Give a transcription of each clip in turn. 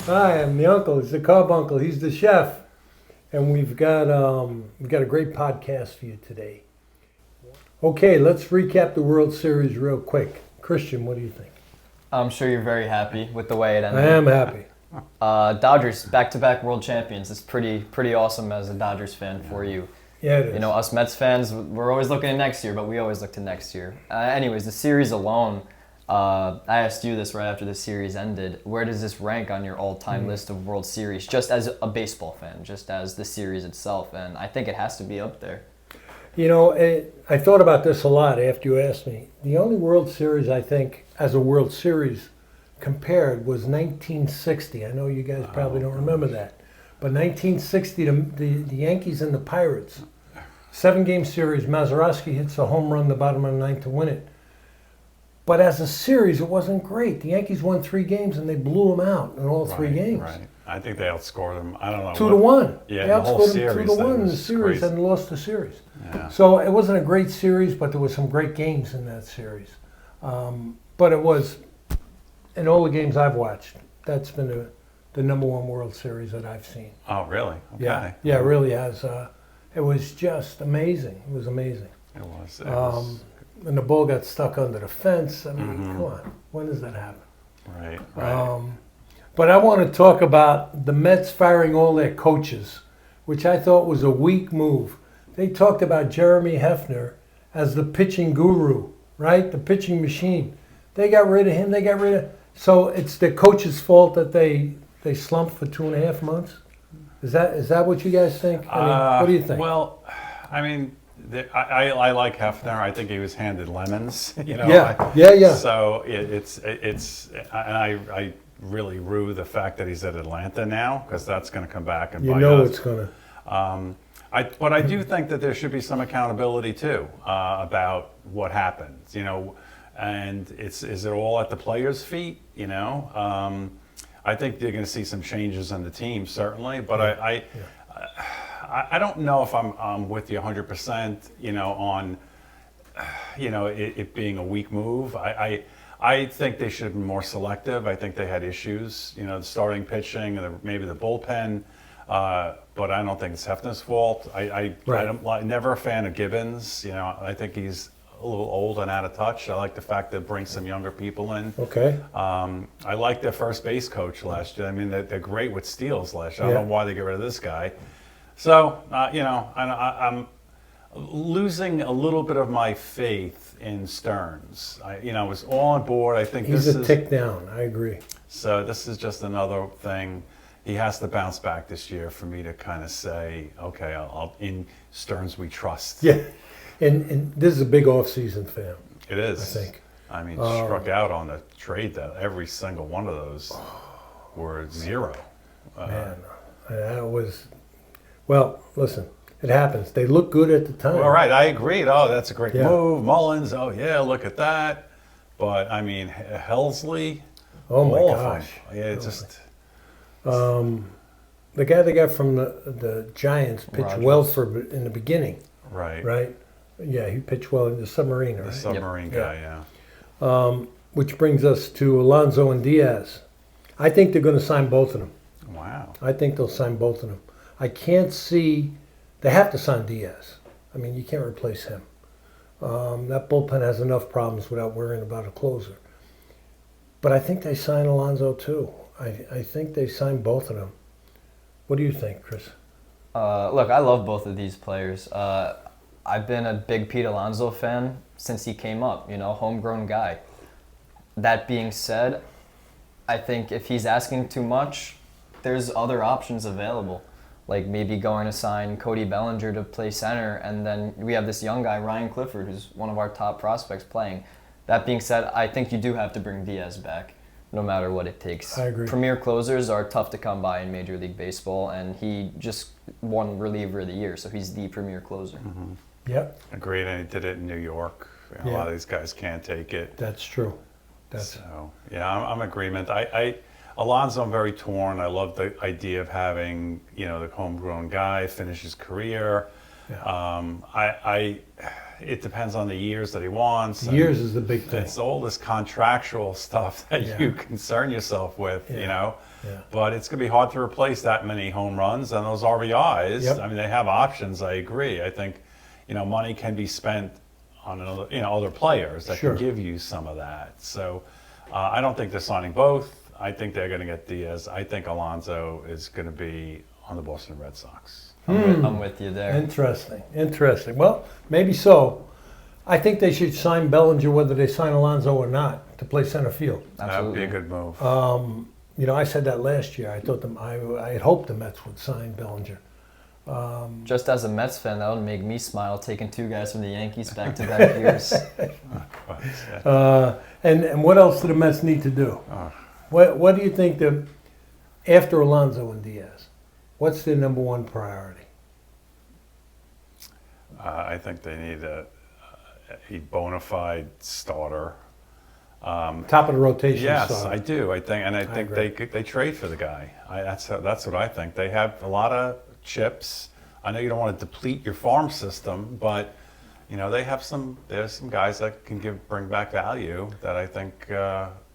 Hi, I'm the uncle. It's the Cobb uncle. He's the chef, and we've got a great podcast for you today. Okay, let's recap the World Series real quick. Christian, what do you think? I'm sure you're very happy with the way it ended. I am happy. Dodgers, back-to-back world champions. It's pretty awesome as a Dodgers fan for you. Yeah, it is. You know, us Mets fans, we're always looking at next year, but we always look to next year. Anyways, the series alone, I asked you this right after the series ended. Where does this rank on your all-time list of World Series, just as a baseball fan, just as the series itself? And I think it has to be up there. You know, I thought about this a lot after you asked me. The only World Series I think, as a World Series compared, was 1960. I know you guys probably don't remember that. But 1960, the Yankees and the Pirates, 7-game series, Mazeroski hits a home run in the bottom of the ninth to win it. But as a series, it wasn't great. The Yankees won 3 games and they blew them out in all 3 games. Right. I think they outscored them. I don't know. 2-1. Yeah, they the whole outscored series. them 2-1 in the was series crazy. and lost the series. Yeah. So it wasn't a great series, but there was some great games in that series. But it was, in all the games I've watched, that's been the number one World Series that I've seen. Oh, really? Okay. Yeah, it really has. It was just amazing. It was amazing. It was. And the ball got stuck under the fence. I mean, come on. When does that happen? Right. But I want to talk about the Mets firing all their coaches, which I thought was a weak move. They talked about Jeremy Hefner as the pitching guru, right? The pitching machine. They got rid of him. So it's the coach's fault that they slumped for 2.5 months? Is that what you guys think? I mean, what do you think? Well, I mean, I like Hefner. I think he was handed lemons. You know. Yeah. So it's and I really rue the fact that he's at Atlanta now, because that's going to come back and bite us. It's going to. But I do think that there should be some accountability too about what happens. You know, and is it all at the players' feet? You know. I think you're going to see some changes in the team, certainly, but I don't know if I'm with you 100%, you know, on, you know, it being a weak move. I think they should have been more selective. I think they had issues, you know, the starting pitching and maybe the bullpen, but I don't think it's Hefner's fault. I'm never a fan of Gibbons. You know, I think he's a little old and out of touch. I like the fact that bring some younger people in. Okay. I like their first base coach last year. I mean, they're great with steals last year. I don't know why they get rid of this guy. So, you know, I'm losing a little bit of my faith in Stearns. I was all on board. I think he's a tick down. I agree. So this is just another thing. He has to bounce back this year for me to kind of say, okay, I'll in Stearns we trust. Yeah. And this is a big off-season for him. It is. I think. I mean, struck out on the trade that every single one of those were 0. Man, that was. Well, listen, it happens. They look good at the time. All right, I agreed. Oh, that's a great move. Mullins, oh yeah, look at that. But I mean, Helsley. Oh my gosh. Yeah, just. The guy they got from the Giants pitched Rogers. well in the beginning. Right. Right. Yeah, he pitched well in the submarine. Right? The submarine guy, yeah. Which brings us to Alonso and Diaz. I think they're going to sign both of them. Wow. I think they'll sign both of them. I can't see. They have to sign Diaz. I mean, you can't replace him. That bullpen has enough problems without worrying about a closer. But I think they sign Alonso too. I think they sign both of them. What do you think, Chris? Look, I love both of these players. I've been a big Pete Alonso fan since he came up, you know, homegrown guy. That being said, I think if he's asking too much, there's other options available. Like maybe going to sign Cody Bellinger to play center, and then we have this young guy, Ryan Clifford, who's one of our top prospects playing. That being said, I think you do have to bring Diaz back, no matter what it takes. I agree. Premier closers are tough to come by in Major League Baseball, and he just won reliever of the year, so he's the premier closer. Mm-hmm. Yep. Agreed, and he did it in New York. A lot of these guys can't take it. That's true. So, yeah, I'm in agreement. Alonso, I'm very torn. I love the idea of having, you know, the homegrown guy finish his career. Yeah. it depends on the years that he wants. and Years is the big thing. It's all this contractual stuff that Yeah. you concern yourself with, Yeah. you know. Yeah. But it's going to be hard to replace that many home runs and those RBIs. Yep. I mean, they have options. I agree. I think, money can be spent on another, other players that Sure. can give you some of that. So I don't think they're signing both. I think they're going to get Diaz. I think Alonso is going to be on the Boston Red Sox. I'm with you there. Interesting. Well, maybe so. I think they should sign Bellinger whether they sign Alonso or not to play center field. That would be Absolutely. a good move. I said that last year. I thought I had hoped the Mets would sign Bellinger. Just as a Mets fan, that would make me smile taking two guys from the Yankees back-to-back years. But, yeah. And what else do the Mets need to do? What do you think after Alonso and Diaz? What's their number one priority? I think they need a bona fide starter. Top of the rotation. Yes, starter. I do. I think agree. they trade for the guy. That's what I think. They have a lot of chips. I know you don't want to deplete your farm system, but there's some guys that can bring back value that I think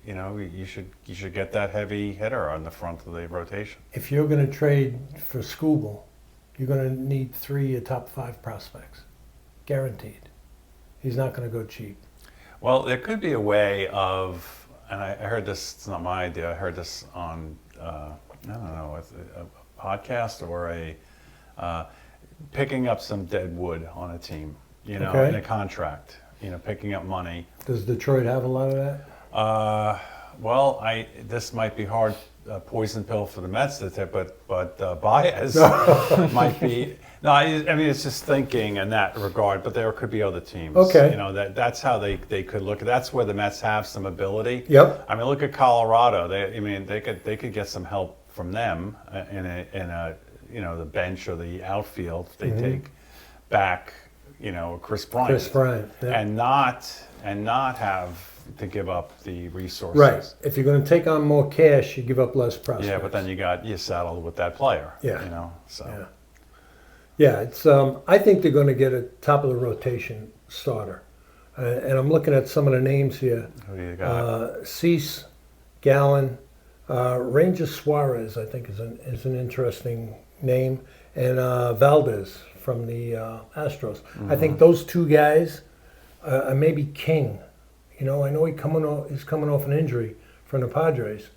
you should get that heavy hitter on the front of the rotation. If you're going to trade for Skubal, you're going to need 3 top 5 prospects, guaranteed. He's not going to go cheap. Well, there could be a way of, and I heard this. It's not my idea. I heard this on I don't know, a podcast or picking up some dead wood on a team. Okay. In a contract. Picking up money. Does Detroit have a lot of that? Well, this might be hard poison pill for the Mets to take, but Baez might be. No, I mean it's just thinking in that regard. But there could be other teams. Okay. That's how they could look. That's where the Mets have some ability. Yep. I mean, look at Colorado. They could get some help from them in a the bench or the outfield. If they take back Chris Bryant. Chris Bryant. Yeah. And not have to give up the resources. Right. If you're going to take on more cash, you give up less prospects. Yeah, but then you saddled with that player. Yeah. So. Yeah. Yeah, it's. I think they're going to get a top of the rotation starter, and I'm looking at some of the names here. Who do you got? Cease, Gallen, Ranger Suarez. I think is an interesting name, and Valdez from the Astros. I think those two guys, maybe King. I know he's coming off an injury from the Padres,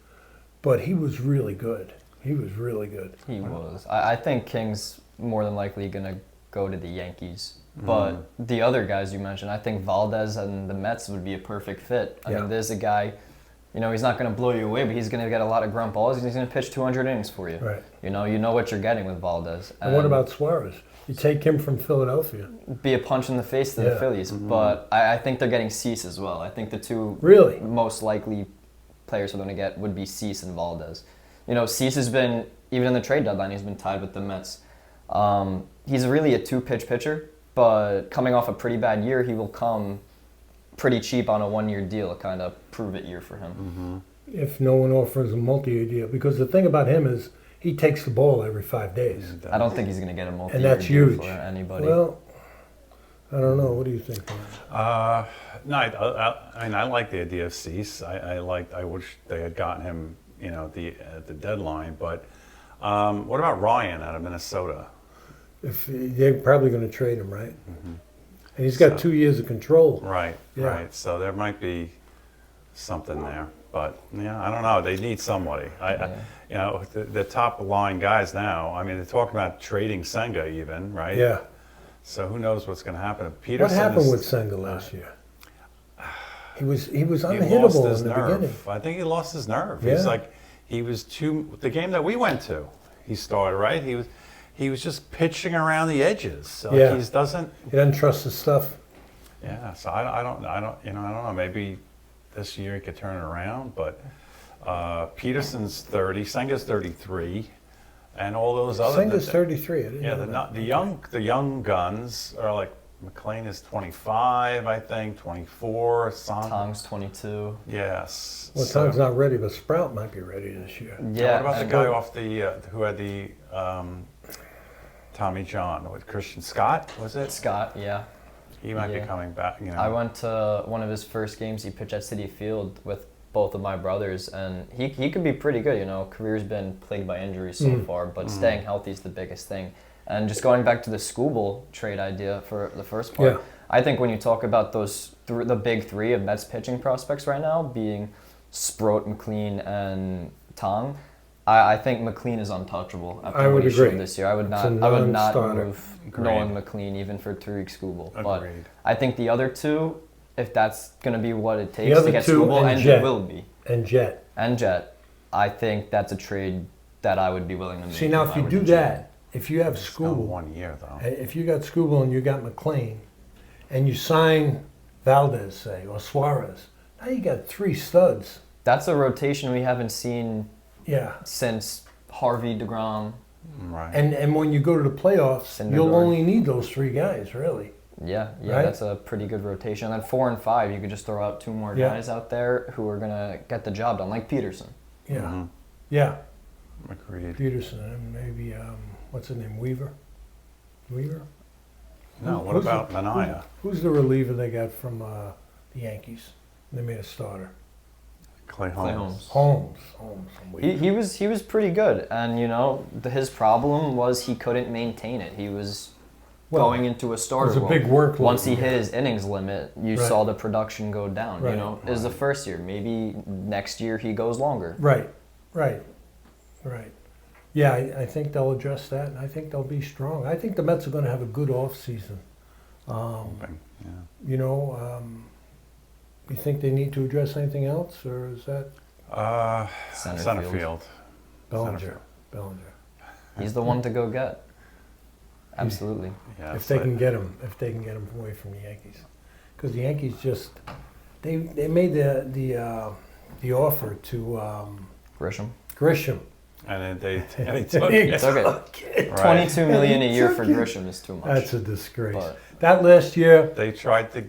but he was really good. He was. I think King's more than likely going to go to the Yankees. But the other guys you mentioned, I think Valdez and the Mets would be a perfect fit. I mean, there's a guy, he's not going to blow you away, but he's going to get a lot of grunt balls. He's going to pitch 200 innings for you. Right. You know what you're getting with Valdez. And what about Suarez? You take him from Philadelphia. Be a punch in the face to the Phillies. But I think they're getting Cease as well. I think the two Really? most likely players they're going to get would be Cease and Valdez. Cease has been, even in the trade deadline, he's been tied with the Mets. He's really a two-pitch pitcher, but coming off a pretty bad year, he will come pretty cheap on a one-year deal, a kind of prove-it year for him. If no one offers a multi-year deal. Because the thing about him is he takes the ball every 5 days. I don't think he's going to get a And multi-year that's deal huge. for anybody. Well, I don't know. What do you think, Brian? No, I like the idea of Cease. I wish they had gotten him, at the deadline. But what about Ryan out of Minnesota? If they're probably going to trade him, right? And he's got 2 years of control. Right, Yeah. right. So there might be something there. But I don't know. They need somebody. The top line guys now. I mean, they're talking about trading Senga even, right? Yeah. So who knows what's going to happen? What Peterson happened is- with Senga last year? He was He lost unhittable his in the nerve. beginning. I think he lost his nerve. Yeah. He's like, the game that we went to, he started, right? He was just pitching around the edges. So Yeah. he doesn't. He doesn't trust his stuff. Yeah. So I don't know. Maybe this year he could turn it around. But Peterson's 30, Senga's 33, and all those other. Senga's 33. I didn't Yeah, know that. the young guns are like McLean is 25, I think, 24. Tong's 22. Yes. Well, So- Tom's not ready, but Sprout might be ready this year. Yeah. What about the and- guy off the who had the Tommy John with Christian Scott? Was it? Scott, yeah. He might be Yeah. coming back. You know, I went to one of his first games. He pitched at City Field with both of my brothers, and he could be pretty good. You know, career's been plagued by injuries so far, but staying healthy is the biggest thing. And just going back to the Skubal trade idea for the first part, Yeah. I think when you talk about those the big three of Mets pitching prospects right now, being Sproat, McLean, and Tong, I think McLean is untouchable after I what would he showed agree. this year. I would It's not. a I would not non-starter. move Agreed. Nolan McLean even for Tariq Skubal. But Agreed. I think the other two, if that's going to be what it takes other to get two Skubal, and and Jet. it will be, And Jet. and Jet, I think that's a trade that I would be willing to make. See, now if I you were do the GM. that, if you have It's not Skubal, 1 year though. if you got Skubal and you got McLean, and you sign Valdez, say, or Suarez, now you got three studs. That's a rotation we haven't seen Yeah. since Harvey, DeGrom. Right. And when you go to the playoffs, Syndergaard. you'll only need those three guys, really. Yeah, Right? that's a pretty good rotation. And then 4 and 5, you could just throw out two more Yeah. guys out there who are gonna get the job done, like Peterson. Yeah. Mhm. Yeah. Agreed. Peterson and maybe, what's his name, Weaver? Weaver? No, what Who's about the- Mania? Who's the reliever they got from the Yankees? They made a starter. Clay Clay Holmes. Holmes. Holmes. And Weaver. He was pretty good, and you know his problem was he couldn't maintain it. He was Well, going into a starter it was a role. big workload. Once he hit his innings limit, you Right. saw the production go down. Right. You know, it was the first year. Maybe next year he goes longer. Right, right, right. Yeah, I think they'll address that, and I think they'll be strong. I think the Mets are going to have a good off season. Hoping, yeah. You know, you think they need to address anything else, or is that Center field. field. Bellinger? field. Bellinger. He's the one to go get. Absolutely. Yeah, If it's they like- can get him, away from the Yankees, because the Yankees just they made the offer to Grisham. Grisham. And then they took He it. Took it. Right. 22 million a year Took for it. Grisham is too much. That's a disgrace. But That last year, They tried to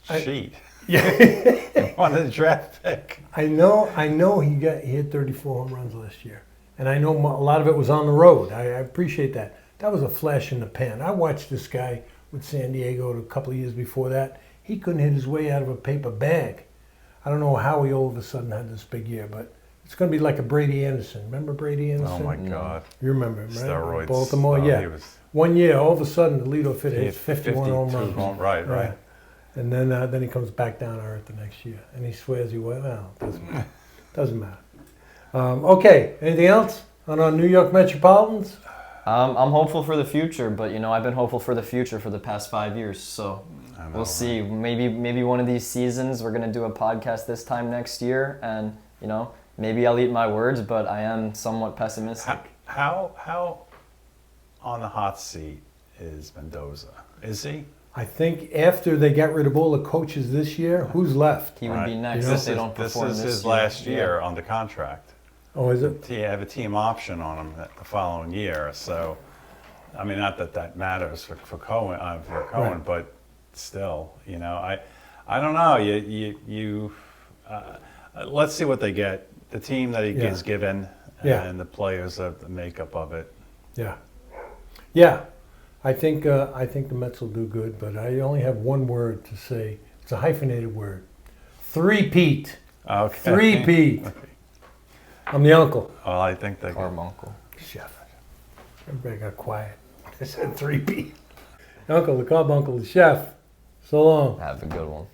I- cheat yeah. on the draft pick. I know he hit 34 home runs last year, and I know a lot of it was on the road. I appreciate that. That was a flash in the pan. I watched this guy with San Diego a couple of years before that. He couldn't hit his way out of a paper bag. I don't know how he all of a sudden had this big year, but it's going to be like a Brady Anderson. Remember Brady Oh Anderson? my No. God. You remember him, right? Steroids. Baltimore, Oh, yeah. he was- 1 year, all of a sudden, the leadoff hitter he hits hit 51 home 52 runs. Right. And then he comes back down to earth the next year, and he swears he went. Well, doesn't matter. Okay, anything else on our New York Metropolitans? I'm hopeful for the future, but you know I've been hopeful for the future for the past 5 years. So I know, we'll see. Maybe one of these seasons we're gonna do a podcast this time next year, and you know maybe I'll eat my words, but I am somewhat pessimistic. How on the hot seat is Mendoza? Is he? I think after they got rid of all the coaches this year, who's left? He would be Right. next You know, if they don't This perform is this his year. last Yeah. year on the contract. Oh, is it? He have a team option on him the following year. So, I mean, not that matters for Cohen, Right. but still, you know, I don't know. Let's see what they get. The team that he Yeah. gets given, Yeah. and the players, the makeup of it. Yeah. Yeah. I think the Mets will do good, but I only have one word to say. It's a hyphenated word. Three-peat. Okay. Three-peat. I'm the uncle. Well, I think they. Carbuncle. Chef. Everybody got quiet. I said three-peat. Uncle, the carbuncle, the chef. So long. Have a good one.